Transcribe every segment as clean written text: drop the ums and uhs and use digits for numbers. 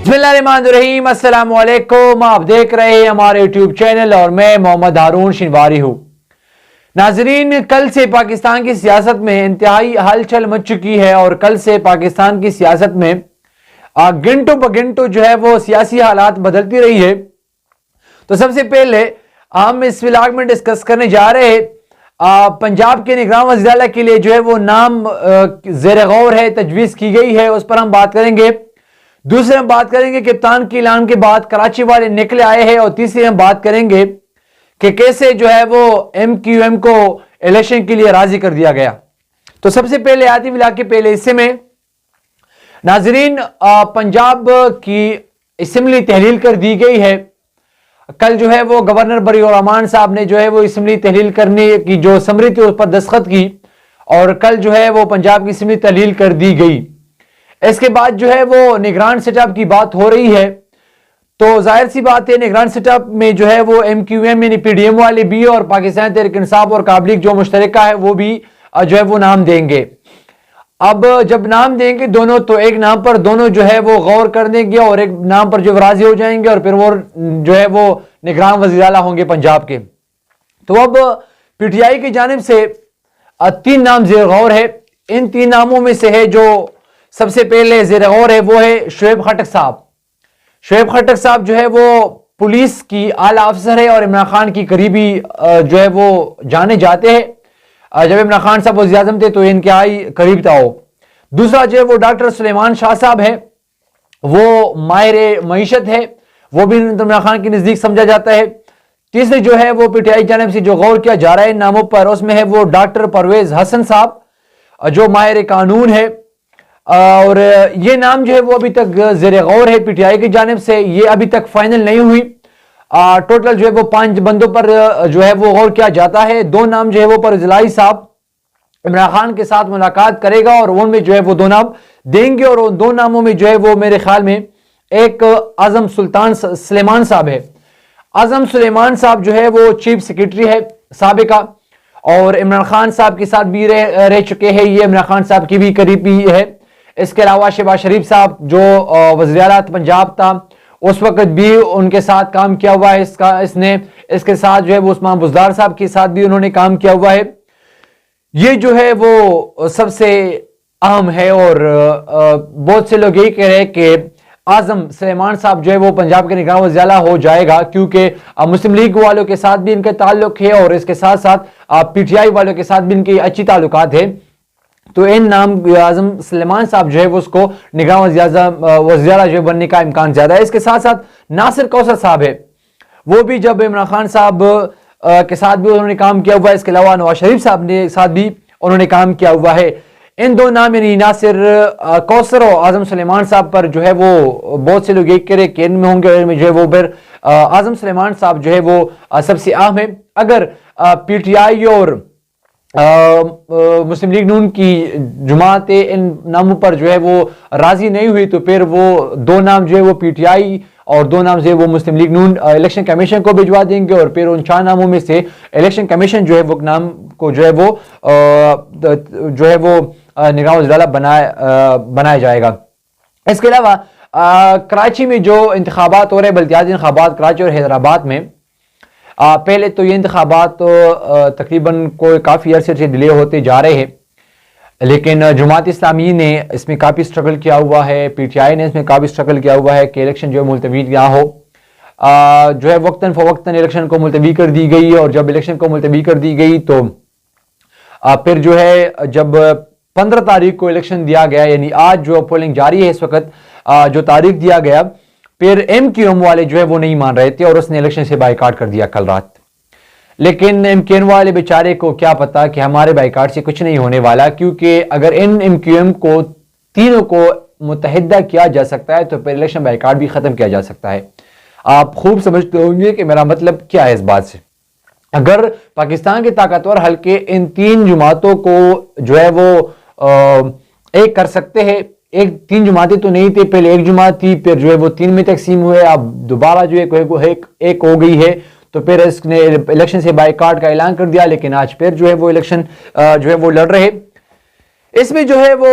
बिस्मिल्लाहिर्रहमानिर्रहीम, अस्सलाम वालेकुम। आप देख रहे हैं हमारे यूट्यूब चैनल और मैं मोहम्मद हारून शिनवारी हूँ। नाजरीन, कल से पाकिस्तान की सियासत में इंतहाई हलचल मच चुकी है और कल से पाकिस्तान की सियासत में घंटों ब घंटों जो है वो सियासी हालात बदलती रही है। तो सबसे पहले हम इस व्लॉग में डिस्कस करने जा रहे हैं पंजाब के निगरान वज़ीर आला के लिए जो है वो नाम ज़ेर गौर है, तजवीज़ की गई है, उस पर हम बात करेंगे। दूसरे हम बात करेंगे कप्तान के ऐलान के बाद कराची वाले निकले आए हैं और तीसरी हम बात करेंगे कि कैसे जो है वो MQM को इलेक्शन के लिए राजी कर दिया गया। तो सबसे पहले आती व्लॉग के पहले हिस्से में नाजरीन, पंजाब की असेंबली तहलील कर दी गई है। कल जो है वो गवर्नर बरीउर रहमान साहब ने जो है वो असेंबली तहलील करने की जो समरी थी उस पर दस्तखत की और कल जो है वो पंजाब की असेंबली तहलील कर दी गई। इसके बाद जो है वो निगरान सेटअप की बात हो रही है। तो जाहिर सी बात है निगरान सेटअप में जो है वो MQM यानी PDM वाले भी और पाकिस्तान तहरीक इंसाफ और काबलीग जो मुश्तरका है वो भी जो है वो नाम देंगे। अब जब नाम देंगे दोनों, तो एक नाम पर दोनों जो है वो गौर कर देंगे और एक नाम पर जो राजी हो जाएंगे और फिर वो जो है वो निगरान वज़ीर आला होंगे पंजाब के। तो अब PTI की जानिब से 3 नाम ज़ेर गौर है। इन 3 नामों में से है जो सबसे पहले ज़ेर गौर है वो है शोएब खट्टक साहब। शोएब खट्टक साहब जो है वो पुलिस की आला अफसर है और इमरान खान की करीबी जो है वो जाने जाते हैं। जब इमरान खान साहब वज़ीर आज़म थे तो इनके आई करीब था वो। दूसरा जो है वो डॉक्टर सुलेमान शाह साहब है, वो माहिर मईशत है, वो भी इमरान खान के नज़दीक समझा जाता है। तीसरे जो है वो PTI जानिब से जो गौर किया जा रहा है नामों पर, उसमें है वो डॉक्टर परवेज हसन साहब जो माहिर कानून है और ये नाम जो है वो अभी तक ज़ेर गौर है PTI की जानिब से, ये अभी तक फाइनल नहीं हुई। टोटल जो है वो 5 बंदों पर जो है वो गौर किया जाता है। 2 नाम जो है वो पर जिलाई साहब इमरान खान के साथ मुलाकात करेगा और उनमें जो है वो 2 नाम देंगे और उन 2 नामों में जो है वो मेरे ख्याल में एक आजम सुल्तान सुलेमान साहब है। आजम सुलेमान साहब जो है वो चीफ सेक्रेटरी है साबिका और इमरान खान साहब के साथ भी रह चुके हैं, ये इमरान खान साहब की भी करीबी है। इसके अलावा शहबाज शरीफ साहब जो वज़ीर आला पंजाब था उस वक्त भी उनके साथ काम किया हुआ है इसके साथ जो है वो उस्मान बुज़दार साहब के साथ भी उन्होंने काम किया हुआ है। ये जो है वो सबसे अहम है और बहुत से लोग यही कह रहे हैं कि आजम सुलेमान साहब जो है वो पंजाब के निगरान वज़ीर आला हो जाएगा, क्योंकि मुस्लिम लीग वालों के साथ भी इनके ताल्लुक है और इसके साथ साथ PTI वालों के साथ भी इनकी अच्छी ताल्लुकात है। तो इन नाम आजम सुलेमान साहब जो है वो उसको निगरान वज़ीर आला जो है बनने का इम्कान ज्यादा है। इसके साथ साथ नासिर कौसर साहब है, वो भी जब इमरान खान साहब के साथ भी उन्होंने काम किया हुआ है। इसके अलावा नवाज शरीफ साहब के साथ भी उन्होंने काम किया हुआ है। इन 2 नाम यानी नासिर कौसर और आजम सुलेमान साहब पर जो है वो बहुत से लोग एक करे कि इनमें होंगे, इनमें जो है वो फिर आजम सुलेमान साहब जो है वो सबसे अहम है। अगर PTI और मुस्लिम लीग नून की जमातें इन नामों पर जो है वो राजी नहीं हुई तो फिर वो 2 नाम जो है वो PTI और 2 नाम जो है वो मुस्लिम लीग नून इलेक्शन कमीशन को भिजवा देंगे और फिर उन 4 नामों में से इलेक्शन कमीशन जो है वो नाम को जो है वो निगरान वज़ीर आला बनाया जाएगा। इसके अलावा कराची में जो इंतखाबात हो रहे हैं, बल्दियाती इंतखाबात कराची और हैदराबाद में, पहले तो ये इंतखाबात तकरीबन कोई काफ़ी अरसे से डिले होते जा रहे हैं, लेकिन जमात इस्लामी ने इसमें काफ़ी स्ट्रगल किया हुआ है, PTI ने इसमें काफ़ी स्ट्रगल किया हुआ है कि इलेक्शन जो है मुलतवी ना हो। जो है वक्तन फ़वक्तन इलेक्शन को मुलतवी कर दी गई और जब इलेक्शन को मुलतवी कर दी गई तो फिर जो है जब 15 तारीख को इलेक्शन दिया गया, यानी आज जो पोलिंग जारी है इस वक्त, जो तारीख दिया गया, फिर MQM वाले जो है वो नहीं मान रहे थे और उसने इलेक्शन से बाइकाट कर दिया कल रात। लेकिन MQM वाले बेचारे को क्या पता कि हमारे बाइकाट से कुछ नहीं होने वाला, क्योंकि अगर इन MQM को तीनों को मुतहिदा किया जा सकता है तो फिर इलेक्शन बाइकाट भी खत्म किया जा सकता है। आप खूब समझते होंगे कि मेरा मतलब क्या है इस बात से। अगर पाकिस्तान के ताकतवर हल्के इन 3 जमातों को जो है वो एक कर सकते हैं, 3 जमातें तो नहीं थे, पहले एक जमात थी, फिर जो है वो 3 में तकसीम हुए, अब दोबारा जो है एक हो गई है, तो फिर इसने इलेक्शन से बाइकाट का ऐलान कर दिया। लेकिन आज फिर जो है वो इलेक्शन जो है वो लड़ रहे। इसमें जो है वो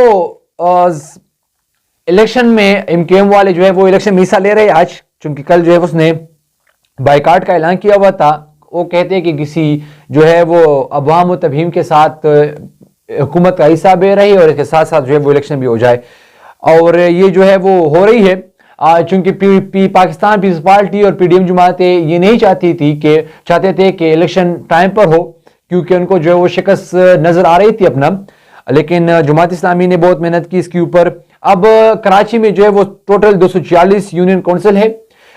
الیکشن میں MKM والے جو ہے وہ الیکشن میں حصہ لے رہے آج، چونکہ کل جو ہے اس نے بائیکاٹ کا اعلان کیا ہوا تھا. وہ کہتے ہیں کہ کسی جو ہے وہ عوام و تفہیم کے ساتھ حکومت کا حصہ بے رہی اور اس کے ساتھ ساتھ جو ہے وہ الیکشن بھی ہو جائے، اور یہ جو ہے وہ ہو رہی ہے. چونکہ پاکستان پیپلز پارٹی اور PDM جماعتیں یہ نہیں چاہتے تھے کہ الیکشن ٹائم پر ہو، کیونکہ ان کو جو ہے وہ شکست نظر آ رہی تھی اپنا. لیکن جماعت اسلامی نے بہت محنت کی اس کے اوپر. اب کراچی میں جو ہے وہ ٹوٹل 246 یونین کونسل ہے،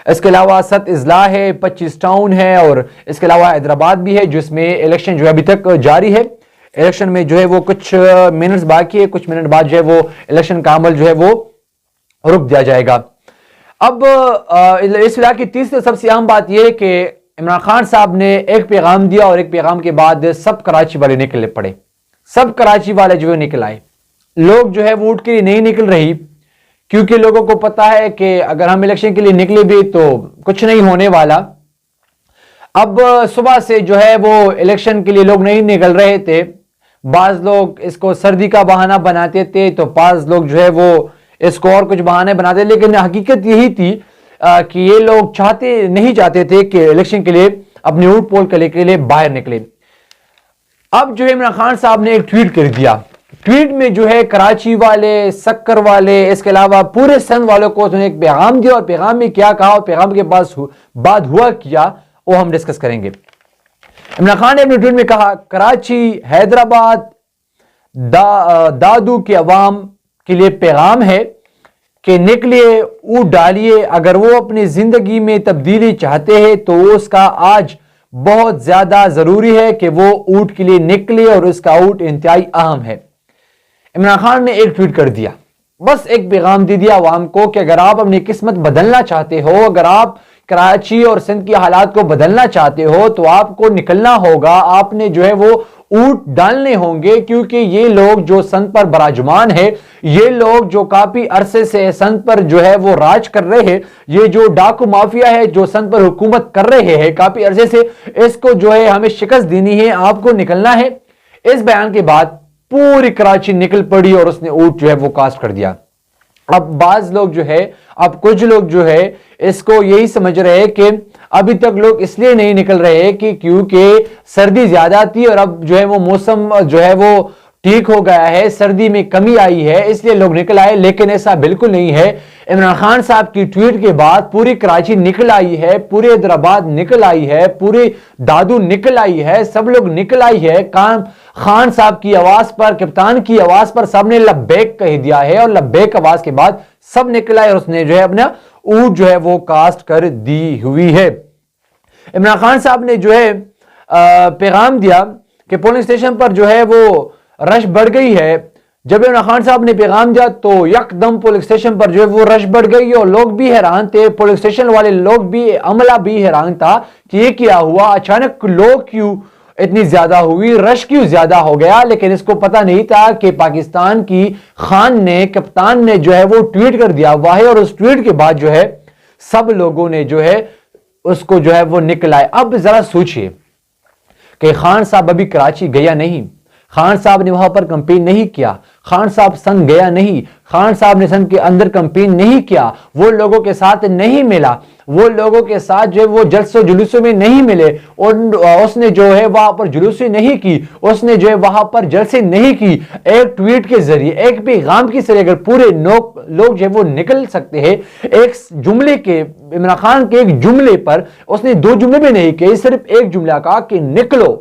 اس کے علاوہ 7 اضلاع ہے، 25 ٹاؤن ہے، اور اس کے علاوہ حیدرآباد بھی ہے جس میں الیکشن جو ہے ابھی تک جاری ہے. الیکشن میں جو ہے وہ کچھ منٹس باقی ہے، کچھ منٹ بعد جو ہے وہ الیکشن کا عمل جو ہے وہ رک دیا جائے گا. اب اس وقت کی تیسری سب سے اہم بات یہ ہے کہ عمران خان صاحب نے ایک پیغام دیا اور ایک پیغام کے بعد سب کراچی والے نکلے پڑے. سب کراچی والے جو ہے نکل آئے. لوگ جو ہے ووٹ کے لیے نہیں نکل رہی، کیونکہ لوگوں کو پتا ہے کہ اگر ہم الیکشن کے لیے نکلے بھی تو کچھ نہیں ہونے والا. اب صبح سے جو ہے وہ الیکشن کے لیے لوگ نہیں نکل رہے تھے. بعض لوگ اس کو سردی کا بہانہ بناتے تھے، تو بعض لوگ جو ہے وہ اس کو اور کچھ بہانے بناتے، لیکن حقیقت یہی تھی کہ یہ لوگ نہیں چاہتے تھے کہ الیکشن کے لیے اپنے ووٹ پول کرنے کے لیے باہر نکلے. اب جو ہے عمران خان صاحب نے ایک ٹویٹ کر دیا. ٹویٹ میں جو ہے کراچی والے، سکر والے، اس کے علاوہ پورے سندھ والوں کو انہوں نے ایک پیغام دیا، اور پیغام میں کیا کہا اور پیغام کے بعد ہوا کیا وہ ہم ڈسکس کریں گے. عمران خان نے اپنے ٹویٹ میں کہا، کراچی، حیدرآباد، دادو کے عوام کے لیے پیغام ہے کہ نکلیے، ووٹ ڈالیے. اگر وہ اپنی زندگی میں تبدیلی چاہتے ہیں تو اس کا آج بہت زیادہ ضروری ہے کہ وہ ووٹ کے لیے نکلے، اور اس کا ووٹ انتہائی اہم ہے. عمران خان نے ایک ٹویٹ کر دیا، بس ایک پیغام دے دیا عوام کو کہ اگر آپ اپنی قسمت بدلنا چاہتے ہو، اگر آپ کراچی اور سندھ کی حالات کو بدلنا چاہتے ہو تو آپ کو نکلنا ہوگا. آپ نے جو ہے وہ ووٹ ڈالنے ہوں گے، کیونکہ یہ لوگ جو سندھ پر براجمان ہے، یہ لوگ جو کافی عرصے سے سندھ پر جو ہے وہ راج کر رہے ہیں، یہ جو ڈاکو مافیا ہے جو سندھ پر حکومت کر رہے ہیں کافی عرصے سے، اس کو جو ہے ہمیں شکست دینی ہے، آپ کو نکلنا ہے. اس بیان کے بعد پوری کراچی نکل پڑی اور اس نے ووٹ جو ہے وہ کاسٹ کر دیا. اب بعض لوگ جو ہے، اب کچھ لوگ جو ہے اس کو یہی سمجھ رہے ہیں کہ ابھی تک لوگ اس لیے نہیں نکل رہے کہ کیونکہ سردی زیادہ تھی، اور اب جو ہے وہ موسم جو ہے وہ ٹھیک ہو گیا ہے، سردی میں کمی آئی ہے اس لیے لوگ نکل آئے. لیکن ایسا بالکل نہیں ہے. عمران خان صاحب کی ٹویٹ کے بعد پوری کراچی نکل آئی ہے، پورے حیدرآباد نکل آئی ہے، پوری دادو نکل آئی ہے، سب لوگ نکل آئی ہے. خان صاحب کی آواز پر، کپتان کی آواز پر سب نے لبیک کہہ دیا ہے، اور لبیک آواز کے بعد سب نکل آئے اور اس نے جو ہے اپنا ووٹ جو ہے وہ کاسٹ کر دی ہوئی ہے. عمران خان صاحب نے جو ہے پیغام دیا کہ پولنگ سٹیشن پر جو ہے وہ رش بڑھ گئی ہے. جب عمران خان صاحب نے پیغام دیا تو یک دم پولنگ سٹیشن پر جو ہے وہ رش بڑھ گئی، اور لوگ بھی حیران تھے، پولنگ سٹیشن والے لوگ بھی، عملہ بھی حیران تھا کہ یہ کیا ہوا، اچانک لوگ کیوں اتنی زیادہ ہوئی، رش کیوں زیادہ ہو گیا. لیکن اس کو پتہ نہیں تھا کہ پاکستان کی خان نے، کپتان نے جو ہے وہ ٹویٹ کر دیا ہوا ہے، اور اس ٹویٹ کے بعد جو ہے سب لوگوں نے جو ہے اس کو جو ہے وہ نکل آئے. اب ذرا سوچئے کہ خان صاحب ابھی کراچی گیا نہیں، خان صاحب نے وہاں پر کمپین نہیں کیا، خان صاحب سندھ گیا نہیں، خان صاحب نے سندھ کے اندر کمپین نہیں کیا، وہ لوگوں کے ساتھ نہیں ملا، وہ لوگوں کے ساتھ جو ہے وہ جلسوں جلوسوں میں نہیں ملے، اور اس نے جو ہے وہاں پر جلوسی نہیں کی، اس نے جو ہے وہاں پر جلسے نہیں کی. ایک ٹویٹ کے ذریعے، ایک پیغام کے ذریعے اگر پورے لوگ جو ہے وہ نکل سکتے ہیں، ایک جملے کے، عمران خان کے ایک جملے پر، اس نے 2 جملے بھی نہیں کہے، صرف ایک جملہ کہا کہ نکلو،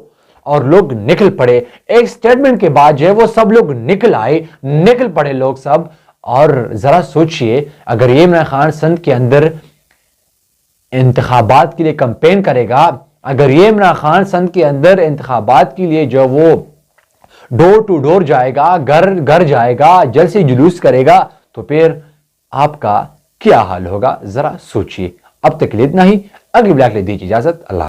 اور لوگ نکل پڑے. ایک سٹیٹمنٹ کے بعد جو ہے وہ سب لوگ نکل آئے، نکل پڑے لوگ سب. اور ذرا سوچئے اگر یہ عمران خان سندھ کے اندر انتخابات کے لیے کمپین کرے گا، اگر یہ عمران خان سندھ کے اندر انتخابات کے لیے جو وہ ڈور ٹو ڈور جائے گا، گھر گھر جائے گا، جلسے جلوس کرے گا، تو پھر آپ کا کیا حال ہوگا ذرا سوچئے. اب تک لیے اتنا ہی، اگلی بلاک لے دیجیے اجازت. اللہ